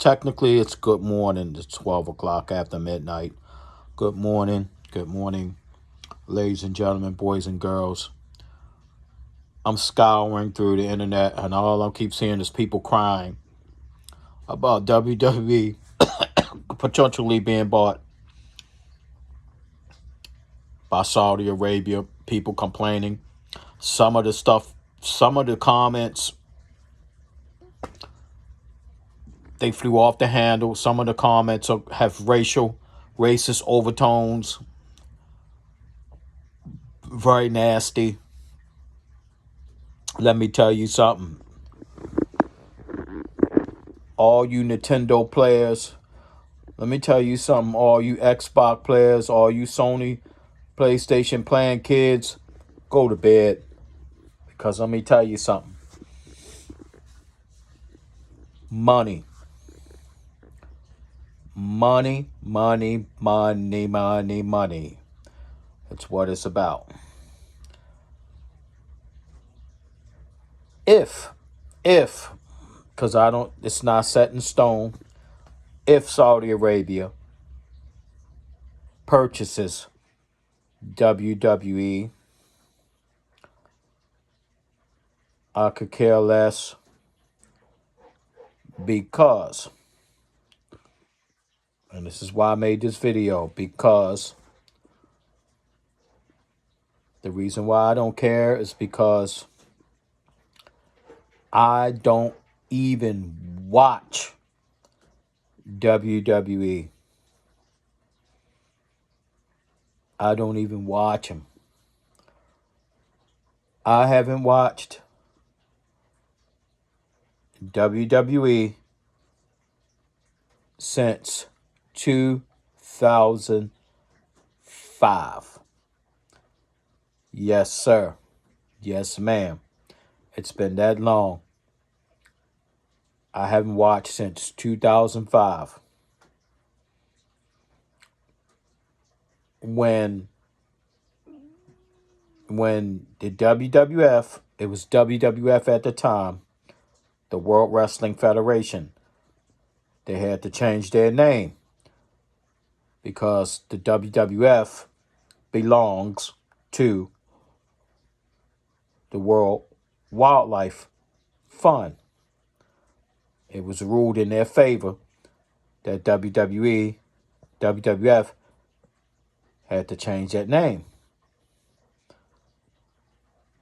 Technically, it's good morning. It's 12 o'clock after midnight. Good morning, ladies and gentlemen, boys and girls. I'm scouring through the internet, and all I keep seeing is people crying about WWE potentially being bought by Saudi Arabia. People complaining. Some of the comments, they flew off the handle. Some of the comments have racist overtones. Very nasty. Let me tell you something. All you Nintendo players, let me tell you something. All you Xbox players, all you Sony PlayStation playing kids, go to bed. Because let me tell you something. Money. Money, money, money, money, money. That's what it's about. If, because it's not set in stone, if Saudi Arabia purchases WWE, I could care less because, and this is why I made this video, because the reason why I don't care is because I don't even watch WWE. I don't even watch them. I haven't watched WWE since 2005. Yes, sir. Yes, ma'am. It's been that long. I haven't watched since 2005. When the WWF, it was WWF at the time, the World Wrestling Federation, they had to change their name because the WWF belongs to the World Wildlife Fund. It was ruled in their favor that WWF had to change that name.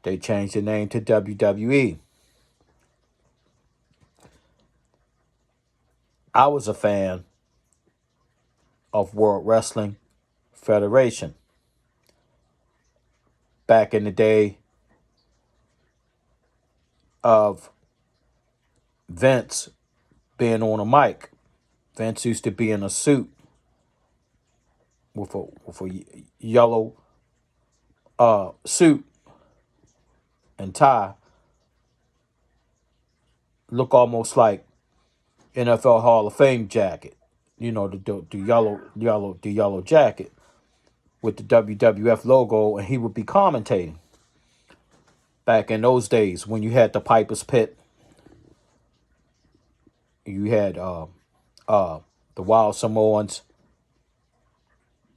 They changed the name to WWE. I was a fan of World Wrestling Federation. Back in the day of Vince being on a mic. Vince used to be in a suit with a yellow suit and tie. Look almost like NFL Hall of Fame jacket. You know, the yellow jacket with the WWF logo, and he would be commentating. Back in those days when you had the Piper's Pit, you had the Wild Samoans,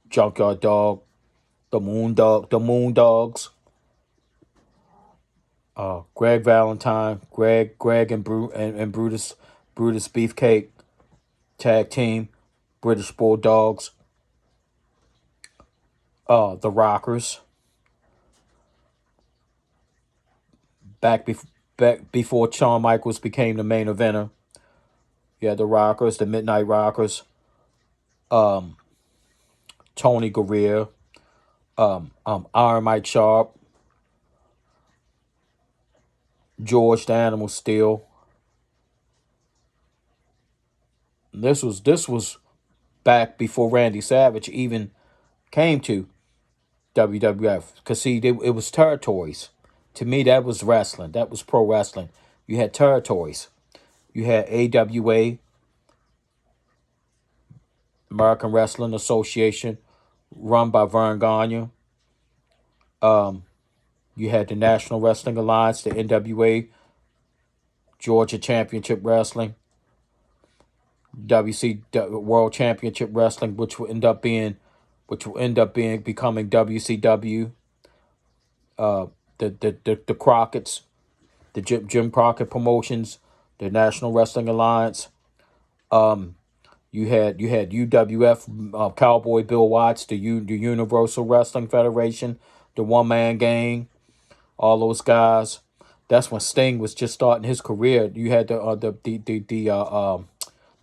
Junkyard Dog, the Moondogs, Greg Valentine, Greg and Brutus Beefcake, tag team, British Bulldogs, the Rockers. Back before Shawn Michaels became the main eventer, you had the Rockers, the Midnight Rockers, Tony Gurria, Iron Mike Sharp, George the Animal Steel. This was back before Randy Savage even came to WWF. Because, see, it was territories. To me, that was wrestling. That was pro wrestling. You had territories. You had AWA, American Wrestling Association, run by Vern Gagne. You had the National Wrestling Alliance, the NWA, Georgia Championship Wrestling. WC World Championship Wrestling, which will end up being becoming WCW. The Crockett's, the Jim Crockett Promotions, the National Wrestling Alliance. You had UWF, Cowboy Bill Watts, the Universal Wrestling Federation, the One Man Gang, all those guys. That's when Sting was just starting his career. You had the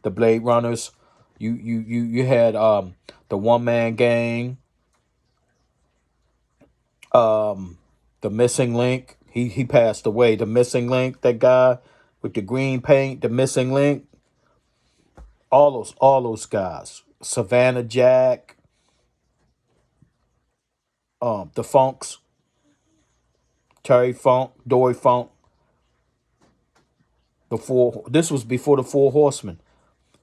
Blade Runners. You had the One Man Gang, the Missing Link. He passed away. The Missing Link, that guy with the green paint, the Missing Link. All those guys. Savannah Jack, the Funks, Terry Funk, Dory Funk, the four. This was before the Four Horsemen.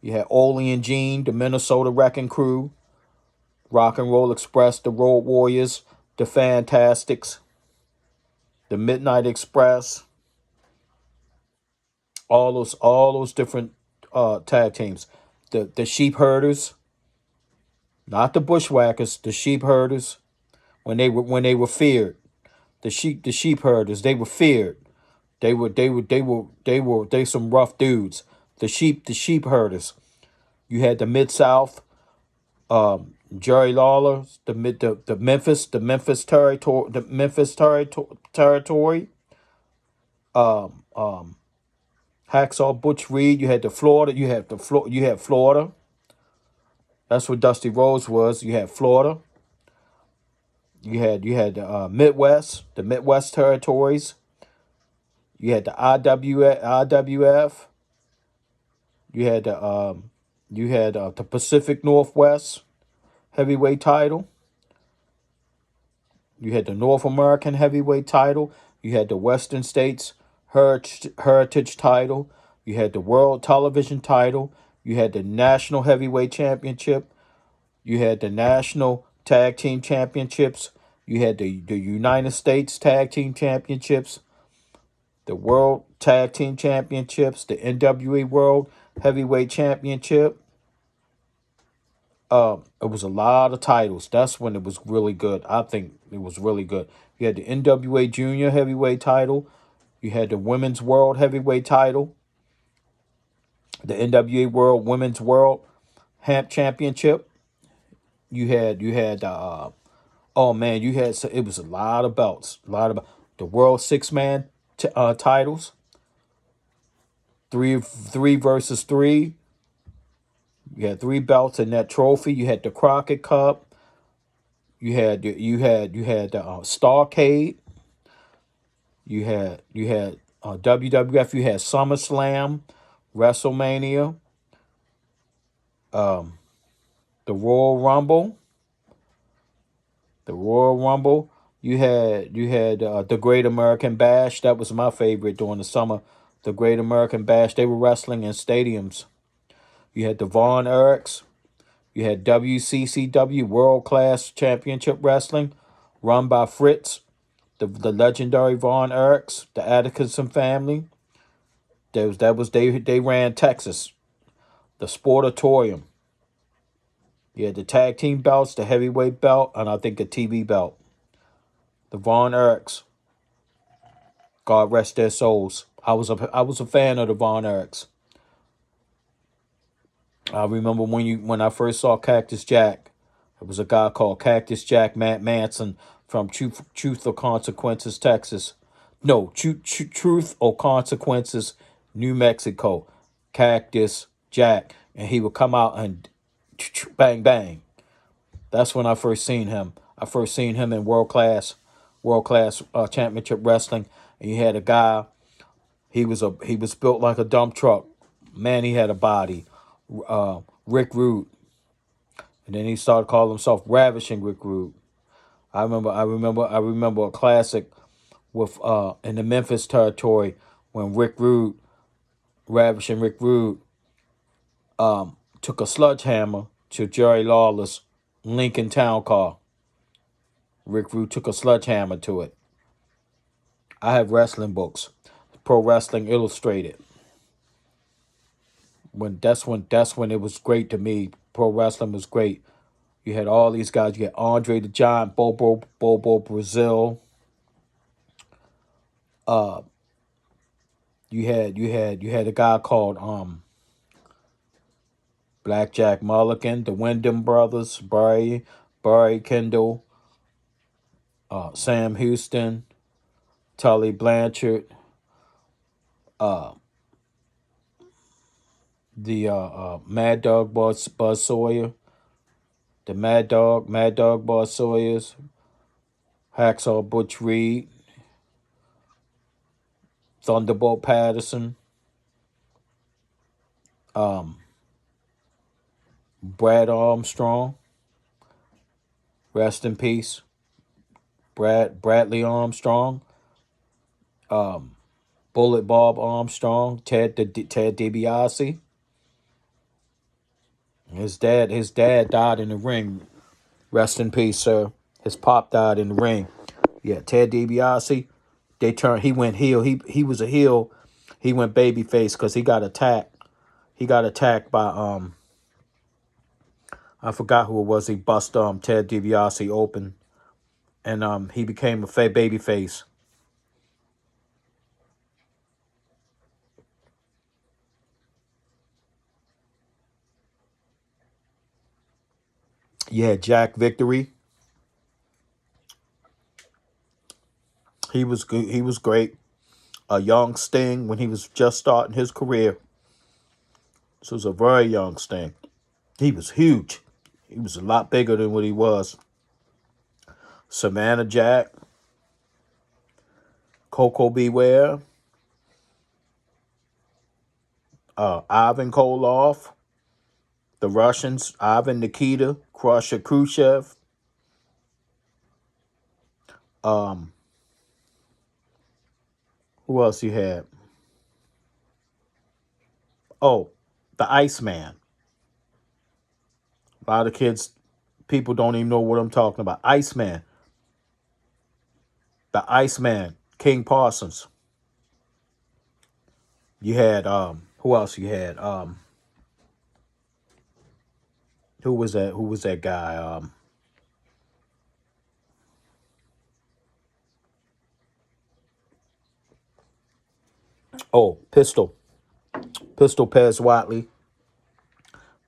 You had Ole and Gene, the Minnesota Wrecking Crew, Rock and Roll Express, the Road Warriors, the Fantastics, the Midnight Express, all those different tag teams. The Sheep Herders, not the Bushwhackers, the Sheep Herders, when they were feared. The sheep herders, they were feared. They some rough dudes. The sheep herders. You had the Mid South, Jerry Lawler, the Memphis territory, Hacksaw Butch Reed. You had the Florida. You had Florida. That's what Dusty Rhodes was. You had Florida. You had the Midwest territories. You had the IWF. You had the Pacific Northwest heavyweight title. You had the North American heavyweight title. You had the Western States Heritage title. You had the World Television title. You had the National Heavyweight Championship. You had the National Tag Team Championships. You had the United States Tag Team Championships, the World Tag Team Championships, the NWA World Heavyweight Championship. It was a lot of titles. That's when it was really good. I think it was really good. You had the NWA Junior Heavyweight title. You had the Women's World Heavyweight title. The NWA World Women's World Hamp Championship. You had oh man, it was a lot of belts. A lot of the World Six Man titles. Three versus three. You had three belts in that trophy. You had the Crockett Cup. You had the Starcade. You had WWF. You had SummerSlam, WrestleMania, the Royal Rumble. The Royal Rumble. You had the Great American Bash. That was my favorite during the summer. The Great American Bash. They were wrestling in stadiums. You had the Von Erichs. You had WCCW World Class Championship Wrestling, run by Fritz, the legendary Von Erichs, the Atkinson family. They ran Texas, the Sportatorium. You had the tag team belts, the heavyweight belt, and I think the TV belt. The Von Erichs. God rest their souls. I was a fan of the Von Erichs. I remember when I first saw Cactus Jack. It was a guy called Cactus Jack Matt Manson from Truth or Consequences, Texas. No, Truth or Consequences, New Mexico. Cactus Jack, and he would come out and bang bang. That's when I first seen him. I first seen him in world class championship wrestling. And you had a guy. He was built like a dump truck. Man, he had a body. Rick Rude, and then he started calling himself Ravishing Rick Rude. I remember a classic with in the Memphis territory when Rick Rude, Ravishing Rick Rude, took a sledgehammer to Jerry Lawler's Lincoln Town Car. Rick Rude took a sledgehammer to it. I have wrestling books, Pro Wrestling Illustrated. When it was great to me. Pro wrestling was great. You had all these guys. You had Andre the Giant, Bobo Brazil. Uh, you had a guy called Blackjack Mulligan, the Wyndham brothers, Barry Kendall, Sam Houston, Tully Blanchard, uh, the Mad Dog Buzz Sawyer, the Mad Dog Buzz Sawyers, Hacksaw Butch Reed, Thunderbolt Patterson, um, Brad Armstrong, rest in peace, Bradley Armstrong, um, Bullet Bob Armstrong, Ted DiBiase. His dad died in the ring. Rest in peace, sir. His pop died in the ring. Yeah, Ted DiBiase. He went heel. He was a heel. He went babyface because he got attacked. He got attacked by I forgot who it was. He bust Ted DiBiase open, and he became a babyface. Yeah, Jack Victory. He was good. He was great. A young Sting when he was just starting his career. This was a very young Sting. He was huge. He was a lot bigger than what he was. Savannah Jack, Coco Beware, Ivan Koloff, the Russians, Ivan Nikita, Krusher Khrushchev, um, who else you had? Oh, the Iceman. A lot of people don't even know what I'm talking about. Iceman. The Iceman, King Parsons. You had who else you had? Who was that? Who was that guy? Oh, Pistol Pez Watley.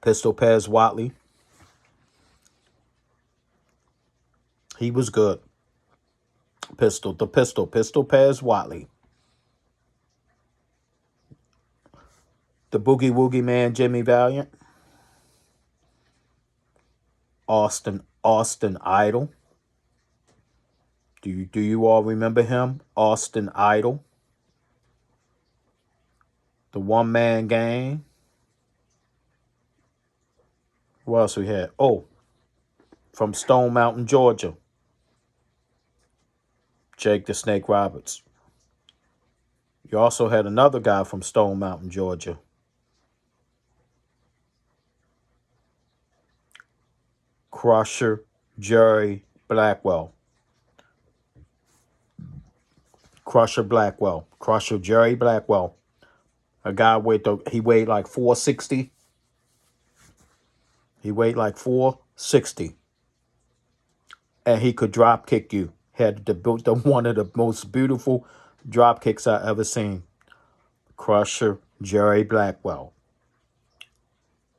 Pistol Pez Watley. He was good. Pistol Pez Watley. The Boogie Woogie Man, Jimmy Valiant. Austin Idol. Do you all remember him? Austin Idol. The One Man Gang. Who else we had? Oh, from Stone Mountain, Georgia. Jake the Snake Roberts. You also had another guy from Stone Mountain, Georgia. Crusher Jerry Blackwell. Crusher Jerry Blackwell. A guy he weighed like 460. He weighed like 460. And he could drop kick you. Had the one of the most beautiful drop kicks I ever seen. Crusher Jerry Blackwell.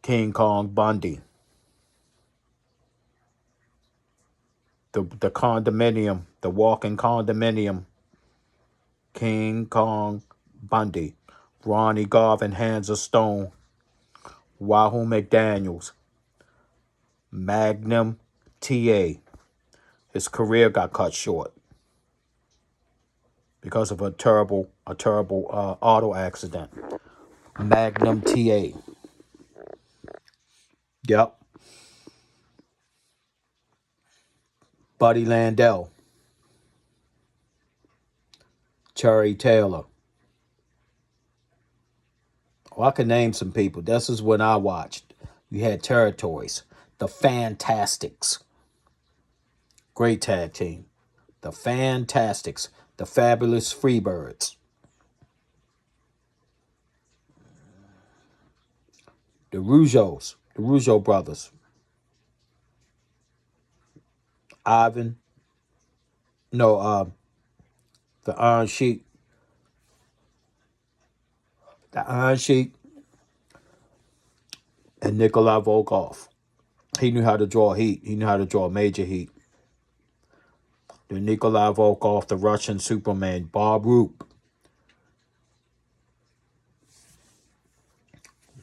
King Kong Bundy. The condominium, the walking condominium. King Kong Bundy. Ronnie Garvin, Hands of Stone. Wahoo McDaniels. Magnum TA. His career got cut short because of a terrible auto accident. Magnum TA. Yep. Buddy Landell. Terry Taylor. Oh, I can name some people. This is when I watched. You had Territories. The Fantastics. Great tag team. The Fantastics. The Fabulous Freebirds. The Rougeau brothers, Ivan, no, the Iron Sheik, and Nikolai Volkov. He knew how to draw heat. He knew how to draw major heat. The Nikolai Volkov, the Russian Superman, Bob Roop.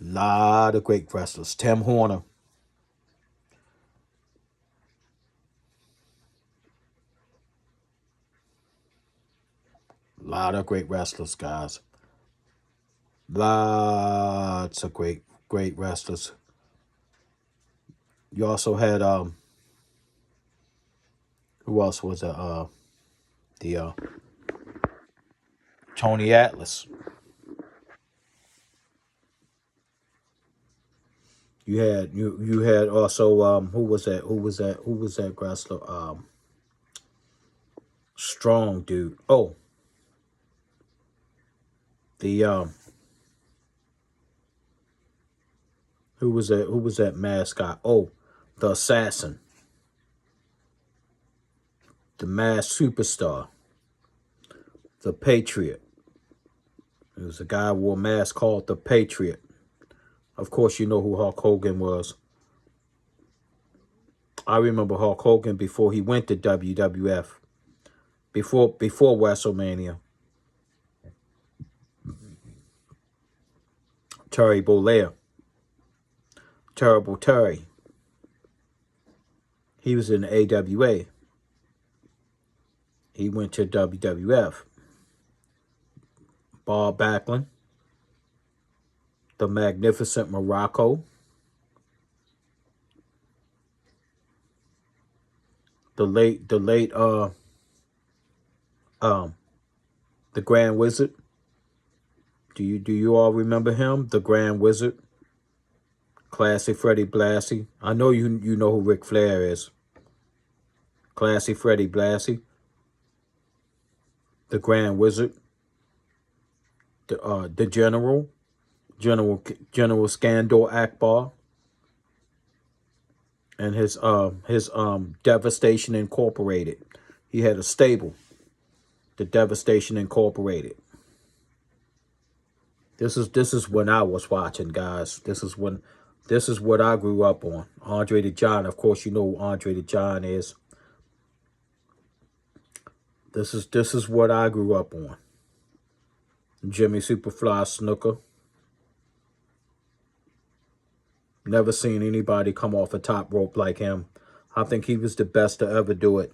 Lot of great wrestlers. Tim Horner. Lot of great wrestlers, guys. Lots of great wrestlers. You also had who else was it? The Tony Atlas. You had also who was that wrestler? Strong dude. Oh, the who was that mascot? Oh, the assassin. The masked superstar. The Patriot. There was a guy who wore a mask called the Patriot. Of course, you know who Hulk Hogan was. I remember Hulk Hogan before he went to WWF. Before WrestleMania. Terry Bollea. Terrible Terry. He was in the AWA. He went to WWF. Bob Backlund. The Magnificent Morocco. The late the Grand Wizard. Do you all remember him? The Grand Wizard. Classy Freddie Blassie. I know you know who Ric Flair is. Classy Freddie Blassie. The Grand Wizard. The General Skandor Akbar. And his Devastation Incorporated. He had a stable. The Devastation Incorporated. This is when I was watching, guys. This is what I grew up on. Andre the Giant. Of course, you know who Andre the Giant is. This is what I grew up on. Jimmy Superfly Snooker. Never seen anybody come off a top rope like him. I think he was the best to ever do it.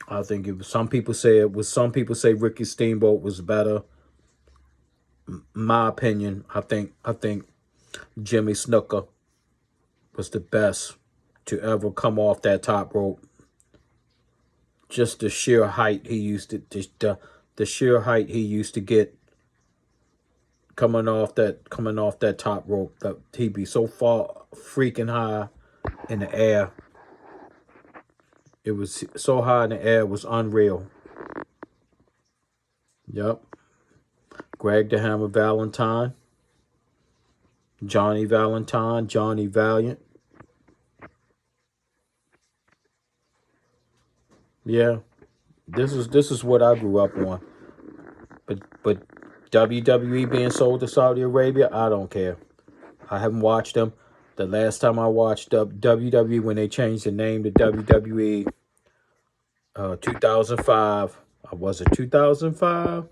I think it was, some people say Ricky Steamboat was better. My opinion, I think Jimmy Snooker was the best to ever come off that top rope. Just the sheer height he used to the sheer height he used to get coming off that top rope. That he'd be so far freaking high in the air. It was so high in the air, it was unreal. Yep. Greg the Hammer Valentine. Johnny Valentine. Johnny Valiant. Yeah. This is what I grew up on. But WWE being sold to Saudi Arabia, I don't care. I haven't watched them. The last time I watched WWE when they changed the name to WWE, 2005. Was it 2005?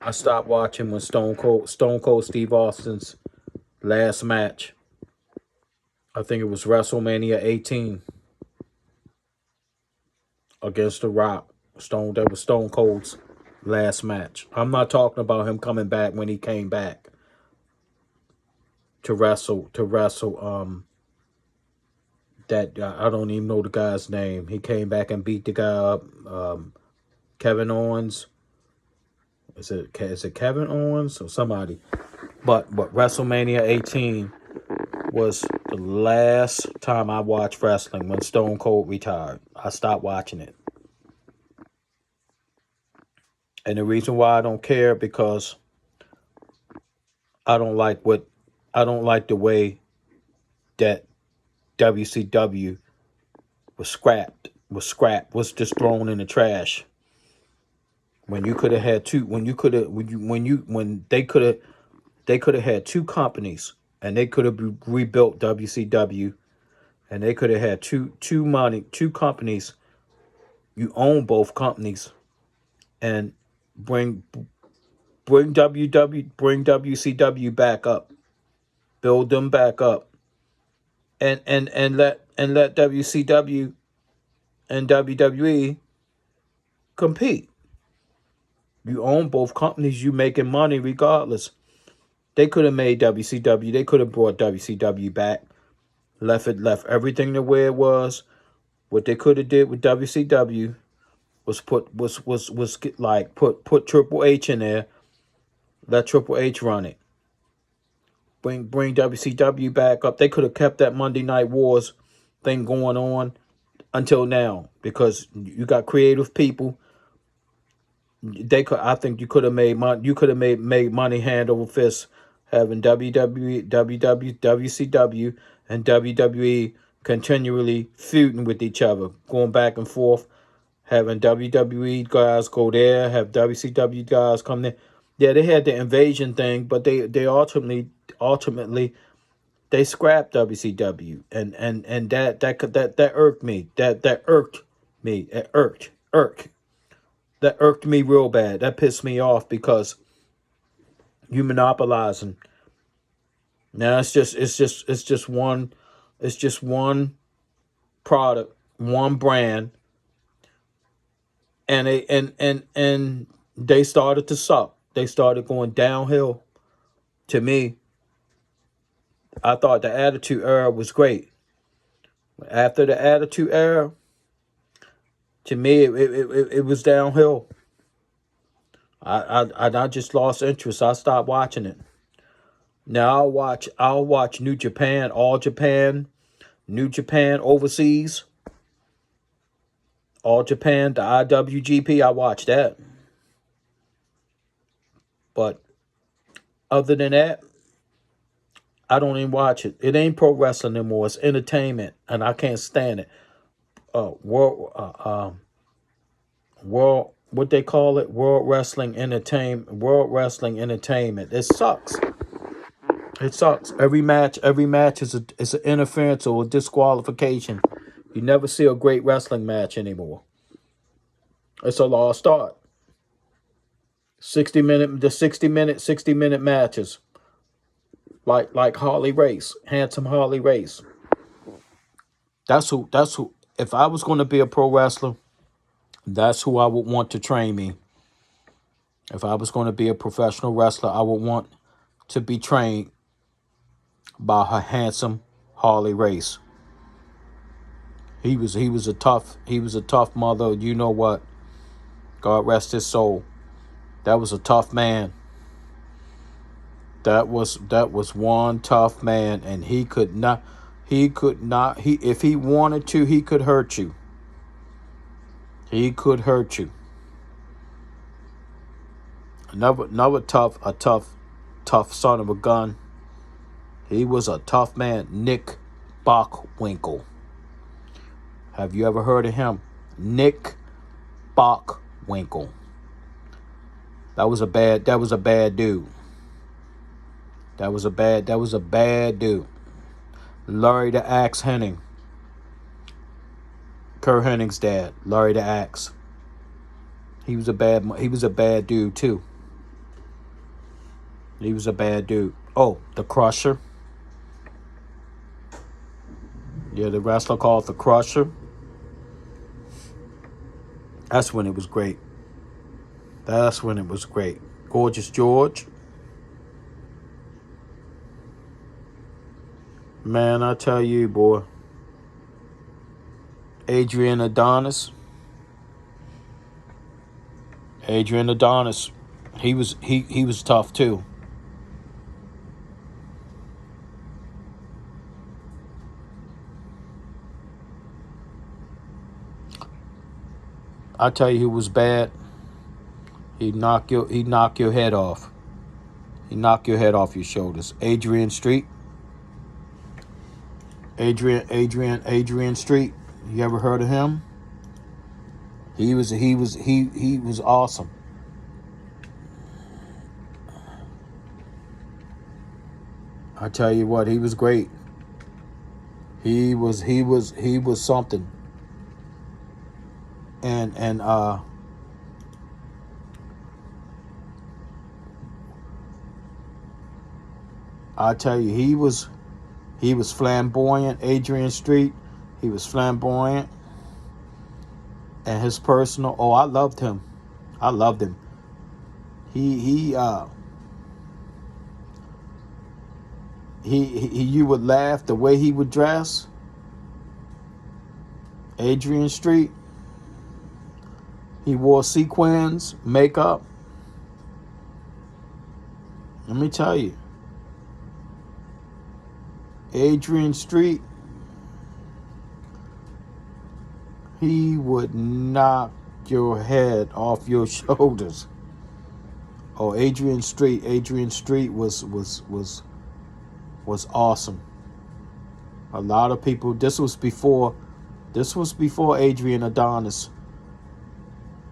I stopped watching when Stone Cold Steve Austin's last match. I think it was WrestleMania 18 against The Rock. That was Stone Cold's last match. I'm not talking about him coming back when he came back to wrestle. That I don't even know the guy's name. He came back and beat the guy up. Kevin Owens. Is it Kevin Owens or somebody? But WrestleMania 18 was the last time I watched wrestling when Stone Cold retired. I stopped watching it. And the reason why I don't care, because I don't like the way that WCW was just thrown in the trash. When you could have had two, when they could have had two companies, and they could have rebuilt WCW, and they could have had two companies. You own both companies, and bring bring WCW back up, build them back up, and let WCW and WWE compete. You own both companies. You making money regardless. They could have made WCW. They could have brought WCW back. Left everything the way it was. What they could have did with WCW was put Triple H in there. Let Triple H run it. Bring WCW back up. They could have kept that Monday Night Wars thing going on until now, because you got creative people. I think you could have made money. You could have made money hand over fist, having WWE, WCW, and WWE continually feuding with each other, going back and forth. Having WWE guys go there, have WCW guys come there. Yeah, they had the invasion thing, but they ultimately they scrapped WCW, and that irked me. That irked me. It irked. That irked me real bad. That pissed me off, because you monopolizing. Now it's just one product, one brand, and they started to suck. They started going downhill. To me, I thought the Attitude Era was great. After the Attitude Era, to me, it was downhill. I just lost interest. I stopped watching it. Now I'll watch New Japan, All Japan, New Japan overseas, All Japan, the IWGP. I watch that. But other than that, I don't even watch it. It ain't pro wrestling anymore. It's entertainment, and I can't stand it. World, what they call it, World Wrestling Entertainment. It sucks. It sucks. Every match is an interference or a disqualification. You never see a great wrestling match anymore. It's a lost art. 60 minute matches. Like Harley Race, handsome Harley Race. That's who. If I was going to be a pro wrestler, that's who I would want to train me. If I was going to be a professional wrestler, I would want to be trained by her handsome Harley Race. He was a tough mother. You know what? God rest his soul. That was a tough man. That was one tough man, and he could not. If he wanted to, he could hurt you. He could hurt you. Another tough son of a gun. He was a tough man. Nick Bockwinkel. Have you ever heard of him? Nick Bockwinkel. That was a bad dude. That was a bad dude. Larry the Axe Hennig. Kurt Hennig's dad, Larry the Axe. He was a bad dude too. He was a bad dude. Oh, the Crusher. Yeah, the wrestler called the Crusher. That's when it was great. Gorgeous George. Man, I tell you, boy. Adrian Adonis. He was tough too. I tell you who was bad. He'd knock your head off. He knock your head off your shoulders. Adrian Street. Adrian Street. You ever heard of him? He was awesome. I tell you what, he was great. He was something. And I tell you, he was flamboyant. Adrian Street, he was flamboyant. And his personal, I loved him. I loved him. He you would laugh the way he would dress. Adrian Street. He wore sequins, makeup. Let me tell you. Adrian Street. He would knock your head off your shoulders. Oh, Adrian Street. Adrian Street was awesome. A lot of people. This was before Adrian Adonis.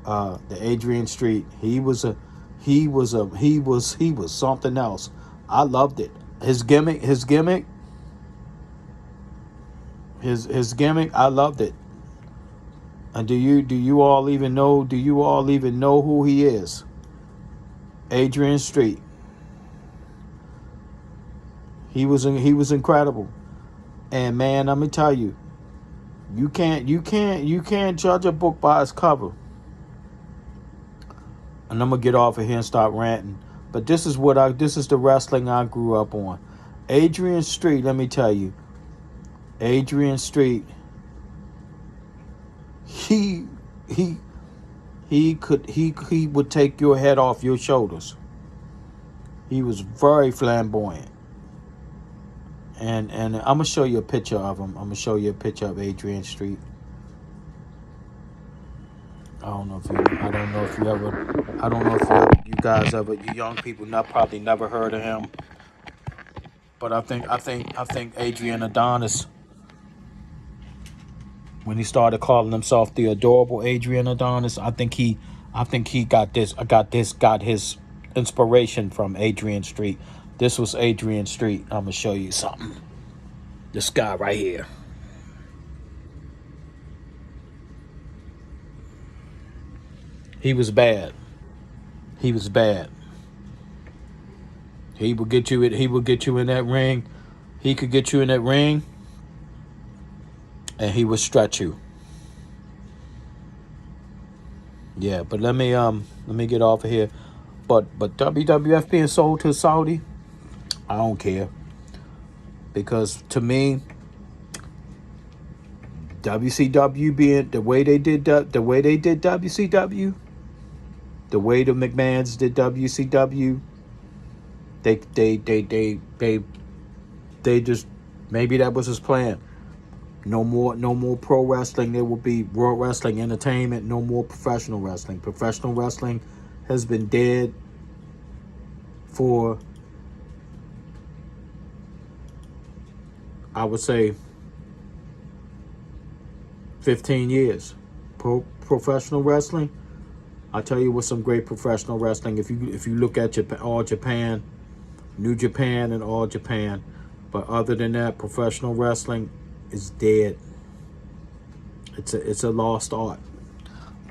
The Adrian Street. He was something else. I loved it. His gimmick. I loved it. And do you all even know who he is? Adrian Street. He was incredible. And man, let me tell you, you can't judge a book by its cover. And I'm gonna get off of here and start ranting. But this is the wrestling I grew up on. Adrian Street, let me tell you. Adrian Street. He would take your head off your shoulders. He was very flamboyant. And I'm gonna show you a picture of him. I'm gonna show you a picture of Adrian Street. I don't know if you guys ever, you young people probably never heard of him. But I think Adrian Adonis, when he started calling himself the adorable Adrian Adonis, I think he got his inspiration from Adrian Street. This was Adrian Street. I'm gonna show you something. This guy right here. He was bad. He would get you in that ring. He could get you in that ring, and he would stretch you. Yeah, but let me get off of here. But WWF being sold to Saudi, I don't care. Because to me, WCW being the way they did WCW, the way the McMahons did WCW, they just, maybe that was his plan. No more pro wrestling. There will be World Wrestling Entertainment. No more professional wrestling. Professional wrestling has been dead for, I would say, 15 years. Professional wrestling, I'll tell you what's some great professional wrestling. If you look at All Japan, New Japan, and All Japan. But other than that, professional wrestling is dead. It's a lost art.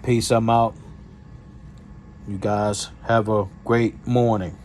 Peace, I'm out. You guys have a great morning.